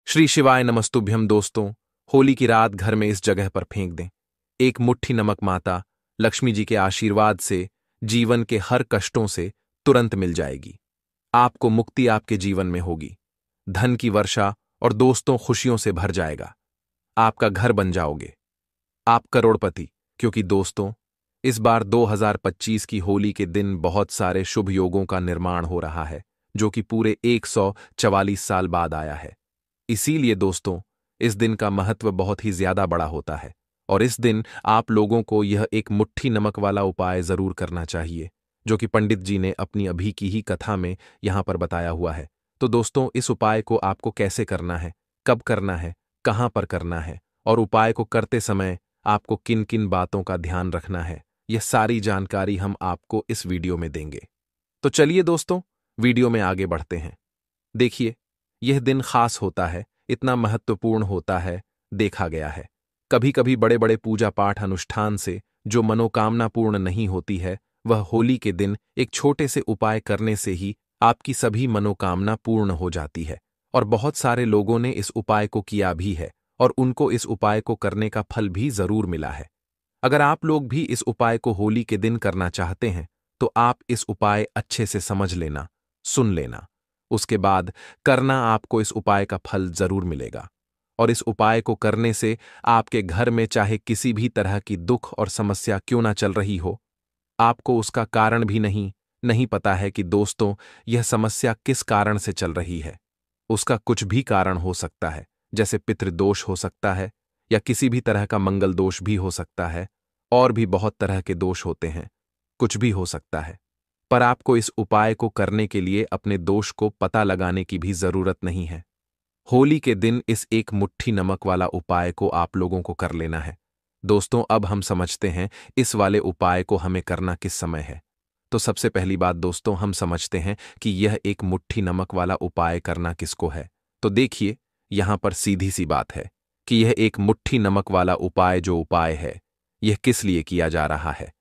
श्री शिवाय नमस्तुभ्यम दोस्तों। होली की रात घर में इस जगह पर फेंक दें। एक मुट्ठी नमक माता लक्ष्मी जी के आशीर्वाद से जीवन के हर कष्टों से तुरंत मिल जाएगी। आपको मुक्ति आपके जीवन में होगी। धन की वर्षा और दोस्तों खुशियों से भर जाएगा। आपका घर बन जाओगे। आप करोड़पति। क्योंकि दोस्तों, इस बार 2025 की होली के दिन बहुत सारे शुभ योगों का निर्माण हो रहा है, जो कि पूरे 144 साल बाद आया है। इसीलिए दोस्तों, इस दिन का महत्व बहुत ही ज्यादा बड़ा होता है और इस दिन आप लोगों को यह एक मुट्ठी नमक वाला उपाय जरूर करना चाहिए, जो कि पंडित जी ने अपनी अभी की ही कथा में यहां पर बताया हुआ है। तो दोस्तों, इस उपाय को आपको कैसे करना है, कब करना है, कहां पर करना है और उपाय को करते समय आपको किन किन बातों का ध्यान रखना है, यह सारी जानकारी हम आपको इस वीडियो में देंगे। तो चलिए दोस्तों, वीडियो में आगे बढ़ते हैं। देखिए, यह दिन खास होता है, इतना महत्वपूर्ण होता है, देखा गया है। कभी कभी बड़े बड़े पूजा पाठ अनुष्ठान से जो मनोकामना पूर्ण नहीं होती है, वह होली के दिन एक छोटे से उपाय करने से ही आपकी सभी मनोकामना पूर्ण हो जाती है। और बहुत सारे लोगों ने इस उपाय को किया भी है और उनको इस उपाय को करने का फल भी जरूर मिला है। अगर आप लोग भी इस उपाय को होली के दिन करना चाहते हैं, तो आप इस उपाय अच्छे से समझ लेना, सुन लेना। उसके बाद करना, आपको इस उपाय का फल जरूर मिलेगा। और इस उपाय को करने से आपके घर में चाहे किसी भी तरह की दुख और समस्या क्यों ना चल रही हो, आपको उसका कारण भी नहीं पता है कि दोस्तों यह समस्या किस कारण से चल रही है। उसका कुछ भी कारण हो सकता है, जैसे पितृदोष हो सकता है या किसी भी तरह का मंगल दोष भी हो सकता है, और भी बहुत तरह के दोष होते हैं, कुछ भी हो सकता है। पर आपको इस उपाय को करने के लिए अपने दोष को पता लगाने की भी जरूरत नहीं है। होली के दिन इस एक मुट्ठी नमक वाला उपाय को आप लोगों को कर लेना है। दोस्तों, अब हम समझते हैं इस वाले उपाय को हमें करना किस समय है। तो सबसे पहली बात दोस्तों, हम समझते हैं कि यह एक मुट्ठी नमक वाला उपाय करना किसको है। तो देखिए, यहां पर सीधी सी बात है कि यह एक मुट्ठी नमक वाला उपाय जो उपाय है, यह किस लिए किया जा रहा है।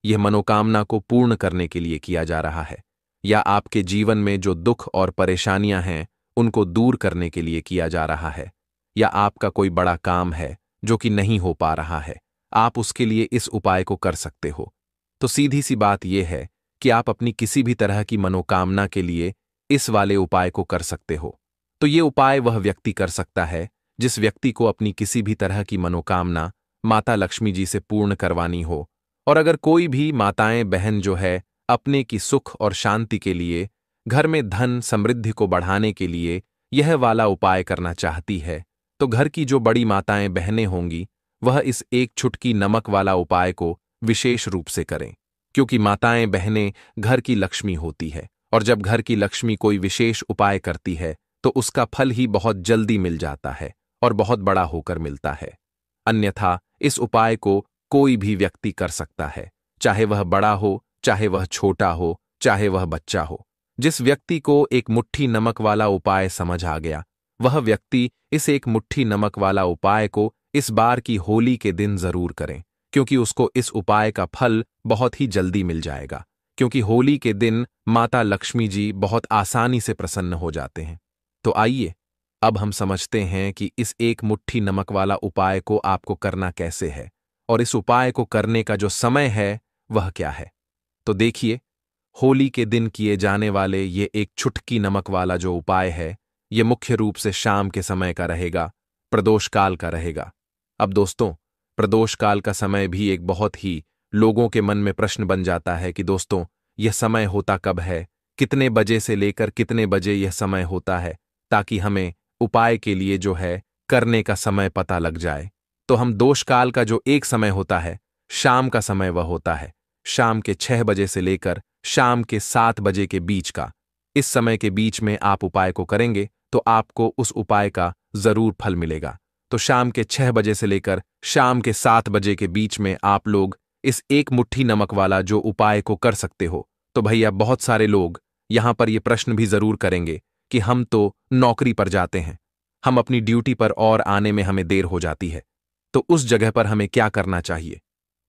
यह मनोकामना को पूर्ण करने के लिए किया जा रहा है, या आपके जीवन में जो दुख और परेशानियां हैं उनको दूर करने के लिए किया जा रहा है, या आपका कोई बड़ा काम है जो कि नहीं हो पा रहा है, आप उसके लिए इस उपाय को कर सकते हो। तो सीधी सी बात यह है कि आप अपनी किसी भी तरह की मनोकामना के लिए इस वाले उपाय को कर सकते हो। तो ये उपाय वह व्यक्ति कर सकता है जिस व्यक्ति को अपनी किसी भी तरह की मनोकामना माता लक्ष्मी जी से पूर्ण करवानी हो। और अगर कोई भी माताएं बहन जो है अपने की सुख और शांति के लिए, घर में धन समृद्धि को बढ़ाने के लिए यह वाला उपाय करना चाहती है, तो घर की जो बड़ी माताएं बहनें होंगी वह इस एक चुटकी नमक वाला उपाय को विशेष रूप से करें। क्योंकि माताएं बहनें घर की लक्ष्मी होती है, और जब घर की लक्ष्मी कोई विशेष उपाय करती है तो उसका फल ही बहुत जल्दी मिल जाता है और बहुत बड़ा होकर मिलता है। अन्यथा इस उपाय को कोई भी व्यक्ति कर सकता है, चाहे वह बड़ा हो, चाहे वह छोटा हो, चाहे वह बच्चा हो। जिस व्यक्ति को एक मुट्ठी नमक वाला उपाय समझ आ गया, वह व्यक्ति इस एक मुट्ठी नमक वाला उपाय को इस बार की होली के दिन जरूर करें, क्योंकि उसको इस उपाय का फल बहुत ही जल्दी मिल जाएगा। क्योंकि होली के दिन माता लक्ष्मी जी बहुत आसानी से प्रसन्न हो जाते हैं। तो आइए, अब हम समझते हैं कि इस एक मुट्ठी नमक वाला उपाय को आपको करना कैसे है और इस उपाय को करने का जो समय है वह क्या है। तो देखिए, होली के दिन किए जाने वाले ये एक चुटकी नमक वाला जो उपाय है, ये मुख्य रूप से शाम के समय का रहेगा, प्रदोष काल का रहेगा। अब दोस्तों, प्रदोष काल का समय भी एक बहुत ही लोगों के मन में प्रश्न बन जाता है कि दोस्तों यह समय होता कब है, कितने बजे से लेकर कितने बजे यह समय होता है, ताकि हमें उपाय के लिए जो है करने का समय पता लग जाए। तो हम दोष काल का जो एक समय होता है, शाम का समय वह होता है शाम के 6 बजे से लेकर शाम के 7 बजे के बीच का। इस समय के बीच में आप उपाय को करेंगे तो आपको उस उपाय का जरूर फल मिलेगा। तो शाम के 6 बजे से लेकर शाम के 7 बजे के बीच में आप लोग इस एक मुट्ठी नमक वाला जो उपाय को कर सकते हो। तो भैया, बहुत सारे लोग यहां पर यह प्रश्न भी जरूर करेंगे कि हम तो नौकरी पर जाते हैं, हम अपनी ड्यूटी पर और आने में हमें देर हो जाती है, तो उस जगह पर हमें क्या करना चाहिए।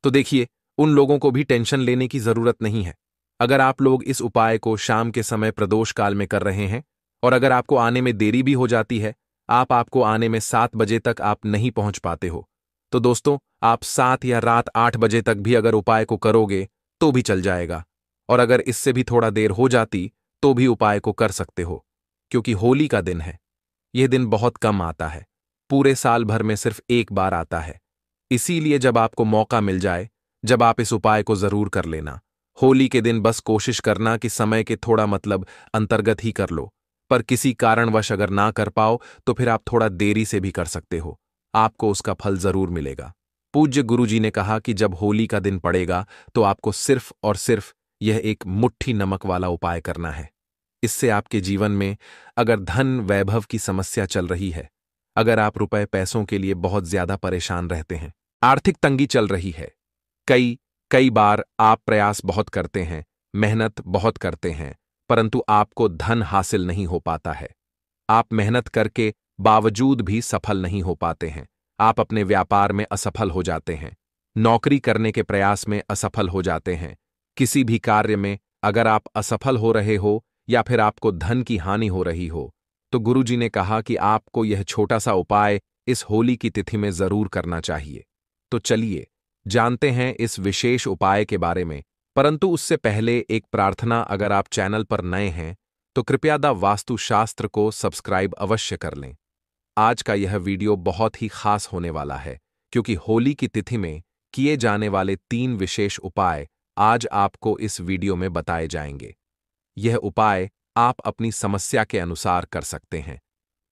तो देखिए, उन लोगों को भी टेंशन लेने की जरूरत नहीं है। अगर आप लोग इस उपाय को शाम के समय प्रदोष काल में कर रहे हैं और अगर आपको आने में देरी भी हो जाती है, आपको आने में 7 बजे तक आप नहीं पहुंच पाते हो, तो दोस्तों आप 7 या रात 8 बजे तक भी अगर उपाय को करोगे तो भी चल जाएगा। और अगर इससे भी थोड़ा देर हो जाती तो भी उपाय को कर सकते हो, क्योंकि होली का दिन है। यह दिन बहुत कम आता है, पूरे साल भर में सिर्फ एक बार आता है। इसीलिए जब आपको मौका मिल जाए, जब आप इस उपाय को जरूर कर लेना। होली के दिन बस कोशिश करना कि समय के थोड़ा अंतर्गत ही कर लो, पर किसी कारणवश अगर ना कर पाओ तो फिर आप थोड़ा देरी से भी कर सकते हो, आपको उसका फल जरूर मिलेगा। पूज्य गुरुजी ने कहा कि जब होली का दिन पड़ेगा तो आपको सिर्फ और सिर्फ यह एक मुट्ठी नमक वाला उपाय करना है। इससे आपके जीवन में अगर धन वैभव की समस्या चल रही है, अगर आप रुपए पैसों के लिए बहुत ज्यादा परेशान रहते हैं, आर्थिक तंगी चल रही है, कई कई बार आप प्रयास बहुत करते हैं, मेहनत बहुत करते हैं, परंतु आपको धन हासिल नहीं हो पाता है। आप मेहनत करके बावजूद भी सफल नहीं हो पाते हैं। आप अपने व्यापार में असफल हो जाते हैं, नौकरी करने के प्रयास में असफल हो जाते हैं, किसी भी कार्य में अगर आप असफल हो रहे हो या फिर आपको धन की हानि हो रही हो, तो गुरुजी ने कहा कि आपको यह छोटा सा उपाय इस होली की तिथि में जरूर करना चाहिए। तो चलिए जानते हैं इस विशेष उपाय के बारे में, परंतु उससे पहले एक प्रार्थना, अगर आप चैनल पर नए हैं तो कृपया द वास्तुशास्त्र को सब्सक्राइब अवश्य कर लें। आज का यह वीडियो बहुत ही खास होने वाला है, क्योंकि होली की तिथि में किए जाने वाले 3 विशेष उपाय आज आपको इस वीडियो में बताए जाएंगे। यह उपाय आप अपनी समस्या के अनुसार कर सकते हैं।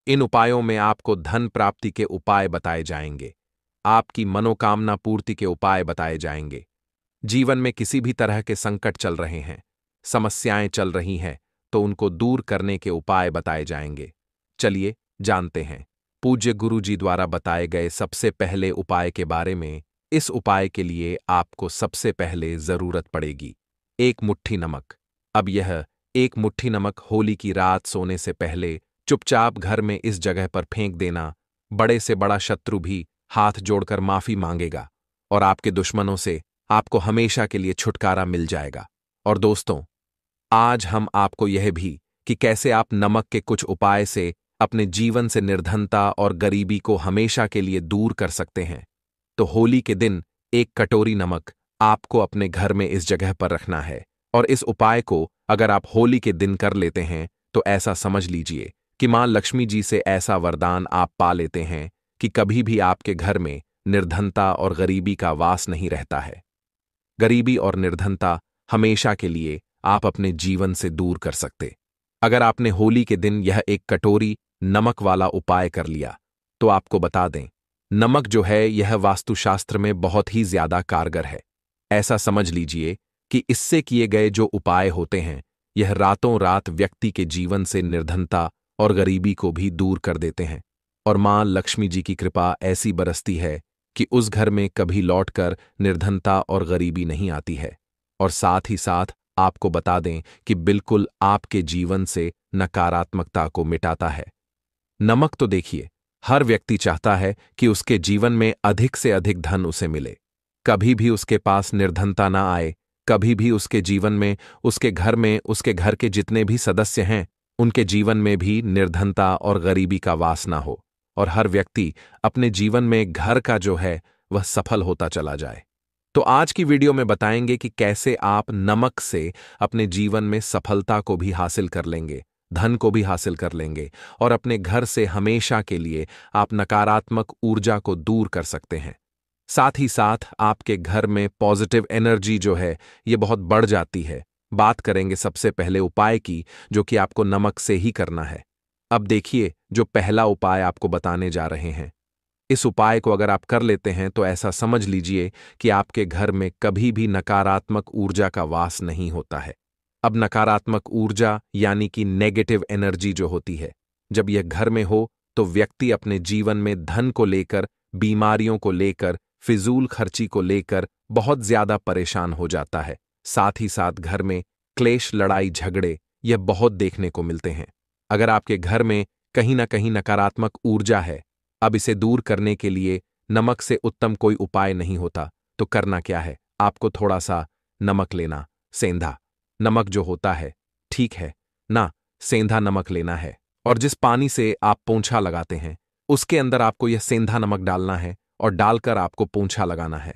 इन उपायों में आपको धन प्राप्ति के उपाय बताए जाएंगे, आपकी मनोकामना पूर्ति के उपाय बताए जाएंगे। जीवन में किसी भी तरह के संकट चल रहे हैं, समस्याएं चल रही हैं, तो उनको दूर करने के उपाय बताए जाएंगे। चलिए जानते हैं पूज्य गुरु जी द्वारा बताए गए सबसे पहले उपाय के बारे में। इस उपाय के लिए आपको सबसे पहले जरूरत पड़ेगी 1 मुट्ठी नमक। अब यह 1 मुट्ठी नमक होली की रात सोने से पहले चुपचाप घर में इस जगह पर फेंक देना। बड़े से बड़ा शत्रु भी हाथ जोड़कर माफी मांगेगा और आपके दुश्मनों से आपको हमेशा के लिए छुटकारा मिल जाएगा। और दोस्तों, आज हम आपको यह भी कि कैसे आप नमक के कुछ उपाय से अपने जीवन से निर्धनता और गरीबी को हमेशा के लिए दूर कर सकते हैं। तो होली के दिन 1 कटोरी नमक आपको अपने घर में इस जगह पर रखना है, और इस उपाय को अगर आप होली के दिन कर लेते हैं तो ऐसा समझ लीजिए कि मां लक्ष्मी जी से ऐसा वरदान आप पा लेते हैं कि कभी भी आपके घर में निर्धनता और गरीबी का वास नहीं रहता है। गरीबी और निर्धनता हमेशा के लिए आप अपने जीवन से दूर कर सकते। अगर आपने होली के दिन यह 1 कटोरी नमक वाला उपाय कर लिया, तो आपको बता दें, नमक जो है यह वास्तुशास्त्र में बहुत ही ज्यादा कारगर है। ऐसा समझ लीजिए कि इससे किए गए जो उपाय होते हैं, यह रातों रात व्यक्ति के जीवन से निर्धनता और गरीबी को भी दूर कर देते हैं। और मां लक्ष्मी जी की कृपा ऐसी बरसती है कि उस घर में कभी लौटकर निर्धनता और गरीबी नहीं आती है। और साथ ही साथ आपको बता दें कि बिल्कुल आपके जीवन से नकारात्मकता को मिटाता है। नमक तो देखिए, हर व्यक्ति चाहता है कि उसके जीवन में अधिक से अधिक धन उसे मिले, कभी भी उसके पास निर्धनता ना आए, कभी भी उसके जीवन में, उसके घर में, उसके घर के जितने भी सदस्य हैं उनके जीवन में भी निर्धनता और गरीबी का वास ना हो, और हर व्यक्ति अपने जीवन में घर का जो है वह सफल होता चला जाए। तो आज की वीडियो में बताएंगे कि कैसे आप नमक से अपने जीवन में सफलता को भी हासिल कर लेंगे, धन को भी हासिल कर लेंगे, और अपने घर से हमेशा के लिए आप नकारात्मक ऊर्जा को दूर कर सकते हैं। साथ ही साथ आपके घर में पॉजिटिव एनर्जी जो है ये बहुत बढ़ जाती है। बात करेंगे सबसे पहले उपाय की, जो कि आपको नमक से ही करना है। अब देखिए, जो पहला उपाय आपको बताने जा रहे हैं, इस उपाय को अगर आप कर लेते हैं तो ऐसा समझ लीजिए कि आपके घर में कभी भी नकारात्मक ऊर्जा का वास नहीं होता है। अब नकारात्मक ऊर्जा यानी कि नेगेटिव एनर्जी जो होती है, जब यह घर में हो तो व्यक्ति अपने जीवन में धन को लेकर, बीमारियों को लेकर, फिजूल खर्ची को लेकर बहुत ज्यादा परेशान हो जाता है। साथ ही साथ घर में क्लेश, लड़ाई झगड़े यह बहुत देखने को मिलते हैं। अगर आपके घर में कहीं ना कहीं नकारात्मक ऊर्जा है, अब इसे दूर करने के लिए नमक से उत्तम कोई उपाय नहीं होता। तो करना क्या है, आपको थोड़ा सा नमक लेना, सेंधा नमक जो होता है, ठीक है ना, सेंधा नमक लेना है, और जिस पानी से आप पोंछा लगाते हैं उसके अंदर आपको यह सेंधा नमक डालना है और डालकर आपको पोंछा लगाना है।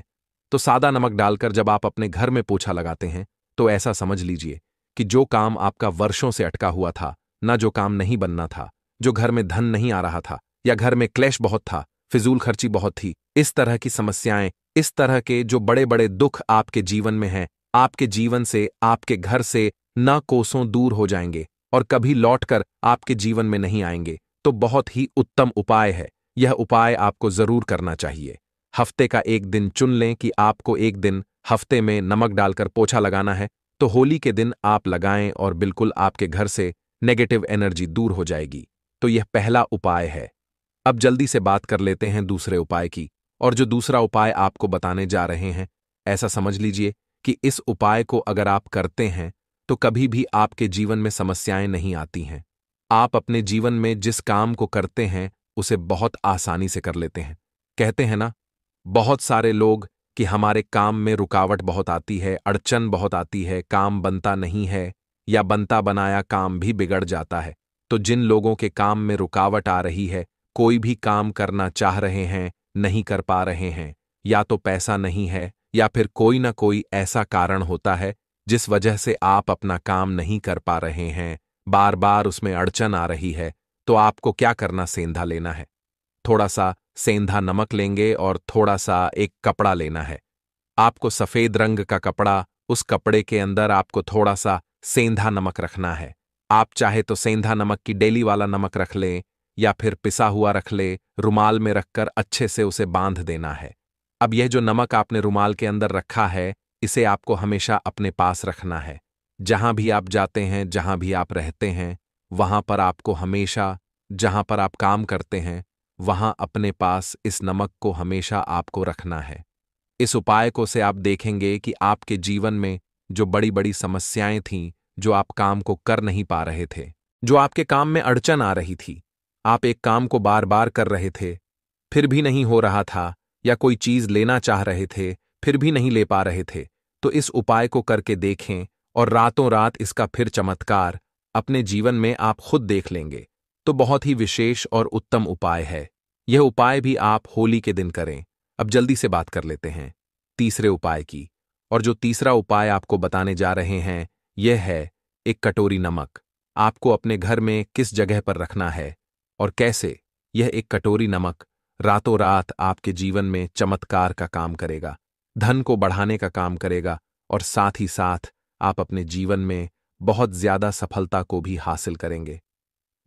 तो सादा नमक डालकर जब आप अपने घर में पोछा लगाते हैं तो ऐसा समझ लीजिए कि जो काम आपका वर्षों से अटका हुआ था, ना जो काम नहीं बनना था, जो घर में धन नहीं आ रहा था, या घर में क्लेश बहुत था, फिजूल खर्ची बहुत थी, इस तरह की समस्याएं, इस तरह के जो बड़े बड़े दुख आपके जीवन में हैं, आपके जीवन से, आपके घर से न कोसों दूर हो जाएंगे और कभी लौटकर आपके जीवन में नहीं आएंगे। तो बहुत ही उत्तम उपाय है, यह उपाय आपको जरूर करना चाहिए। हफ्ते का एक दिन चुन लें कि आपको एक दिन हफ्ते में नमक डालकर पोछा लगाना है, तो होली के दिन आप लगाएं और बिल्कुल आपके घर से नेगेटिव एनर्जी दूर हो जाएगी। तो यह पहला उपाय है। अब जल्दी से बात कर लेते हैं दूसरे उपाय की। और जो दूसरा उपाय आपको बताने जा रहे हैं, ऐसा समझ लीजिए कि इस उपाय को अगर आप करते हैं तो कभी भी आपके जीवन में समस्याएं नहीं आती हैं। आप अपने जीवन में जिस काम को करते हैं उसे बहुत आसानी से कर लेते हैं। कहते हैं ना, बहुत सारे लोग कि हमारे काम में रुकावट बहुत आती है, अड़चन बहुत आती है, काम बनता नहीं है या बनता बनाया काम भी बिगड़ जाता है। तो जिन लोगों के काम में रुकावट आ रही है, कोई भी काम करना चाह रहे हैं, नहीं कर पा रहे हैं, या तो पैसा नहीं है या फिर कोई ना कोई ऐसा कारण होता है जिस वजह से आप अपना काम नहीं कर पा रहे हैं, बार बार उसमें अड़चन आ रही है, तो आपको क्या करना, सेंधा लेना है। थोड़ा सा सेंधा नमक लेंगे और थोड़ा सा एक कपड़ा लेना है। आपको सफेद रंग का कपड़ा, उस कपड़े के अंदर आपको थोड़ा सा सेंधा नमक रखना है। आप चाहे तो सेंधा नमक की डेली वाला नमक रख लें या फिर पिसा हुआ रख ले, रुमाल में रखकर अच्छे से उसे बांध देना है। अब यह जो नमक आपने रुमाल के अंदर रखा है, इसे आपको हमेशा अपने पास रखना है। जहां भी आप जाते हैं, जहां भी आप रहते हैं, वहां पर आपको हमेशा, जहां पर आप काम करते हैं, वहां अपने पास इस नमक को हमेशा आपको रखना है। इस उपाय को से आप देखेंगे कि आपके जीवन में जो बड़ी बड़ी समस्याएं थीं, जो आप काम को कर नहीं पा रहे थे, जो आपके काम में अड़चन आ रही थी, आप एक काम को बार बार कर रहे थे फिर भी नहीं हो रहा था, या कोई चीज लेना चाह रहे थे फिर भी नहीं ले पा रहे थे, तो इस उपाय को करके देखें और रातों रात इसका फिर चमत्कार अपने जीवन में आप खुद देख लेंगे। तो बहुत ही विशेष और उत्तम उपाय है। यह उपाय भी आप होली के दिन करें। अब जल्दी से बात कर लेते हैं तीसरे उपाय की। और जो तीसरा उपाय आपको बताने जा रहे हैं, यह है एक कटोरी नमक। आपको अपने घर में किस जगह पर रखना है और कैसे, यह एक कटोरी नमक रातों रात आपके जीवन में चमत्कार का काम करेगा, धन को बढ़ाने का काम करेगा, और साथ ही साथ आप अपने जीवन में बहुत ज्यादा सफलता को भी हासिल करेंगे,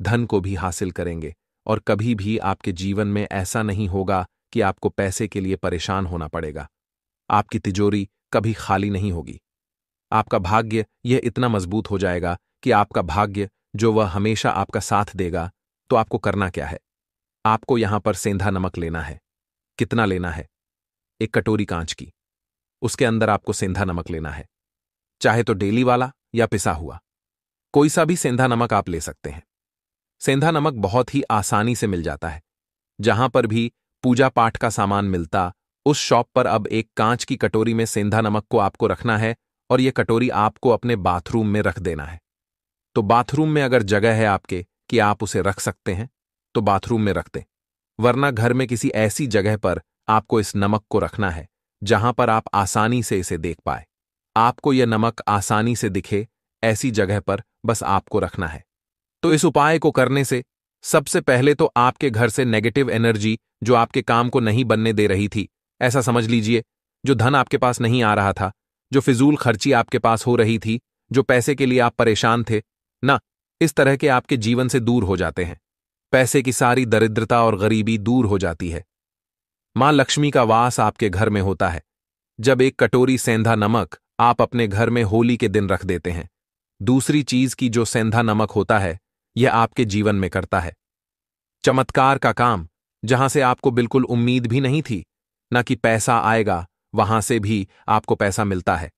धन को भी हासिल करेंगे, और कभी भी आपके जीवन में ऐसा नहीं होगा कि आपको पैसे के लिए परेशान होना पड़ेगा। आपकी तिजोरी कभी खाली नहीं होगी। आपका भाग्य यह इतना मजबूत हो जाएगा कि आपका भाग्य जो वह हमेशा आपका साथ देगा। तो आपको करना क्या है, आपको यहां पर सेंधा नमक लेना है। कितना लेना है? एक कटोरी कांच की, उसके अंदर आपको सेंधा नमक लेना है। चाहे तो डेली वाला या पिसा हुआ, कोई सा भी सेंधा नमक आप ले सकते हैं। सेंधा नमक बहुत ही आसानी से मिल जाता है। जहां पर भी पूजा पाठ का सामान मिलता, उस शॉप पर अब एक कांच की कटोरी में सेंधा नमक को आपको रखना है, और यह कटोरी आपको अपने बाथरूम में रख देना है। तो बाथरूम में अगर जगह है आपके कि आप उसे रख सकते हैं, तो बाथरूम में रख दें, वरना घर में किसी ऐसी जगह पर आपको इस नमक को रखना है जहां पर आप आसानी से इसे देख पाए। आपको यह नमक आसानी से दिखे, ऐसी जगह पर बस आपको रखना है। तो इस उपाय को करने से सबसे पहले तो आपके घर से नेगेटिव एनर्जी जो आपके काम को नहीं बनने दे रही थी, ऐसा समझ लीजिए, जो धन आपके पास नहीं आ रहा था, जो फिजूल खर्ची आपके पास हो रही थी, जो पैसे के लिए आप परेशान थे ना, इस तरह के आपके जीवन से दूर हो जाते हैं। पैसे की सारी दरिद्रता और गरीबी दूर हो जाती है। मां लक्ष्मी का वास आपके घर में होता है जब एक कटोरी सेंधा नमक आप अपने घर में होली के दिन रख देते हैं। दूसरी चीज की जो सेंधा नमक होता है, यह आपके जीवन में करता है चमत्कार का काम। जहां से आपको बिल्कुल उम्मीद भी नहीं थी ना कि पैसा आएगा, वहां से भी आपको पैसा मिलता है।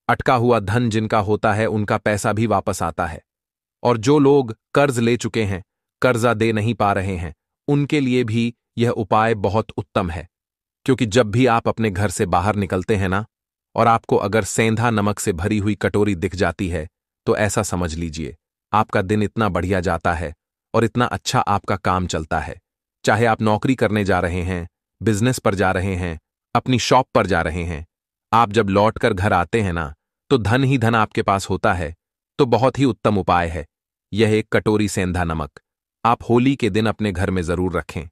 अटका हुआ धन जिनका होता है, उनका पैसा भी वापस आता है। और जो लोग कर्ज ले चुके हैं, कर्जा दे नहीं पा रहे हैं, उनके लिए भी यह उपाय बहुत उत्तम है। क्योंकि जब भी आप अपने घर से बाहर निकलते हैं ना, और आपको अगर सेंधा नमक से भरी हुई कटोरी दिख जाती है, तो ऐसा समझ लीजिए आपका दिन इतना बढ़िया जाता है और इतना अच्छा आपका काम चलता है। चाहे आप नौकरी करने जा रहे हैं, बिजनेस पर जा रहे हैं, अपनी शॉप पर जा रहे हैं, आप जब लौट कर घर आते हैं ना, तो धन ही धन आपके पास होता है। तो बहुत ही उत्तम उपाय है यह, एक कटोरी सेंधा नमक आप होली के दिन अपने घर में जरूर रखें,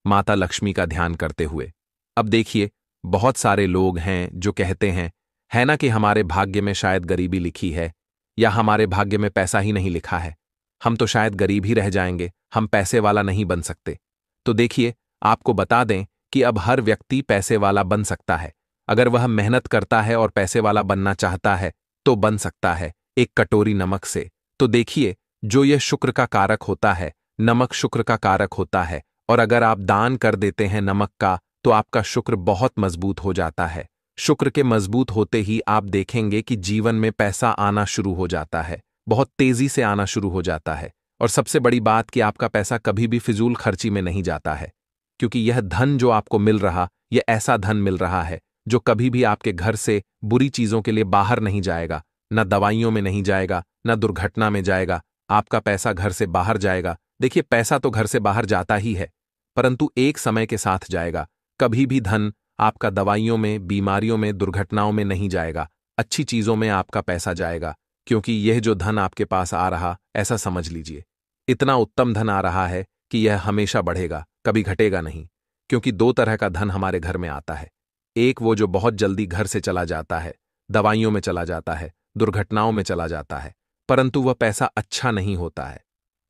माता लक्ष्मी का ध्यान करते हुए। अब देखिए, बहुत सारे लोग हैं जो कहते हैं, है ना, कि हमारे भाग्य में शायद गरीबी लिखी है, या हमारे भाग्य में पैसा ही नहीं लिखा है, हम तो शायद गरीब ही रह जाएंगे, हम पैसे वाला नहीं बन सकते। तो देखिए, आपको बता दें कि अब हर व्यक्ति पैसे वाला बन सकता है। अगर वह मेहनत करता है और पैसे वाला बनना चाहता है तो बन सकता है, एक कटोरी नमक से। तो देखिए, जो यह शुक्र का कारक होता है, नमक शुक्र का कारक होता है, और अगर आप दान कर देते हैं नमक का तो आपका शुक्र बहुत मजबूत हो जाता है। शुक्र के मजबूत होते ही आप देखेंगे कि जीवन में पैसा आना शुरू हो जाता है, बहुत तेजी से आना शुरू हो जाता है। और सबसे बड़ी बात कि आपका पैसा कभी भी फिजूल खर्ची में नहीं जाता है, क्योंकि यह धन जो आपको मिल रहा, यह ऐसा धन मिल रहा है जो कभी भी आपके घर से बुरी चीजों के लिए बाहर नहीं जाएगा, न दवाइयों में नहीं जाएगा, न दुर्घटना में जाएगा। आपका पैसा घर से बाहर जाएगा। देखिए, पैसा तो घर से बाहर जाता ही है, परंतु एक समय के साथ जाएगा। कभी भी धन आपका दवाइयों में, बीमारियों में, दुर्घटनाओं में नहीं जाएगा, अच्छी चीजों में आपका पैसा जाएगा। क्योंकि यह जो धन आपके पास आ रहा, ऐसा समझ लीजिए, इतना उत्तम धन आ रहा है कि यह हमेशा बढ़ेगा, कभी घटेगा नहीं। क्योंकि दो तरह का धन हमारे घर में आता है, एक वो जो बहुत जल्दी घर से चला जाता है, दवाइयों में चला जाता है, दुर्घटनाओं में चला जाता है, परंतु वह पैसा अच्छा नहीं होता है।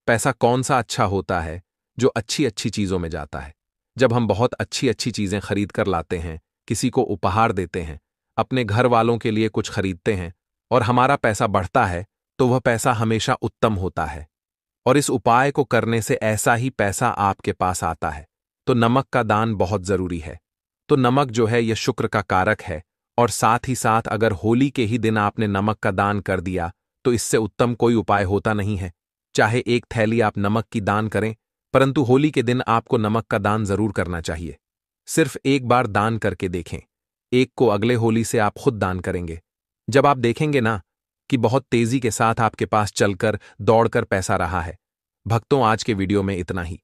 पैसा कौन सा अच्छा होता है? जो अच्छी अच्छी चीजों में जाता है। जब हम बहुत अच्छी अच्छी चीजें खरीद कर लाते हैं, किसी को उपहार देते हैं, अपने घर वालों के लिए कुछ खरीदते हैं, और हमारा पैसा बढ़ता है, तो वह पैसा हमेशा उत्तम होता है। और इस उपाय को करने से ऐसा ही पैसा आपके पास आता है। तो नमक का दान बहुत जरूरी है। तो नमक जो है यह शुक्र का कारक है, और साथ ही साथ अगर होली के ही दिन आपने नमक का दान कर दिया तो इससे उत्तम कोई उपाय होता नहीं है। चाहे एक थैली आप नमक की दान करें, परंतु होली के दिन आपको नमक का दान जरूर करना चाहिए। सिर्फ एक बार दान करके देखें, एक को अगले होली से आप खुद दान करेंगे। जब आप देखेंगे ना कि बहुत तेजी के साथ आपके पास चलकर, दौड़कर पैसा रहा है। भक्तों, आज के वीडियो में इतना ही।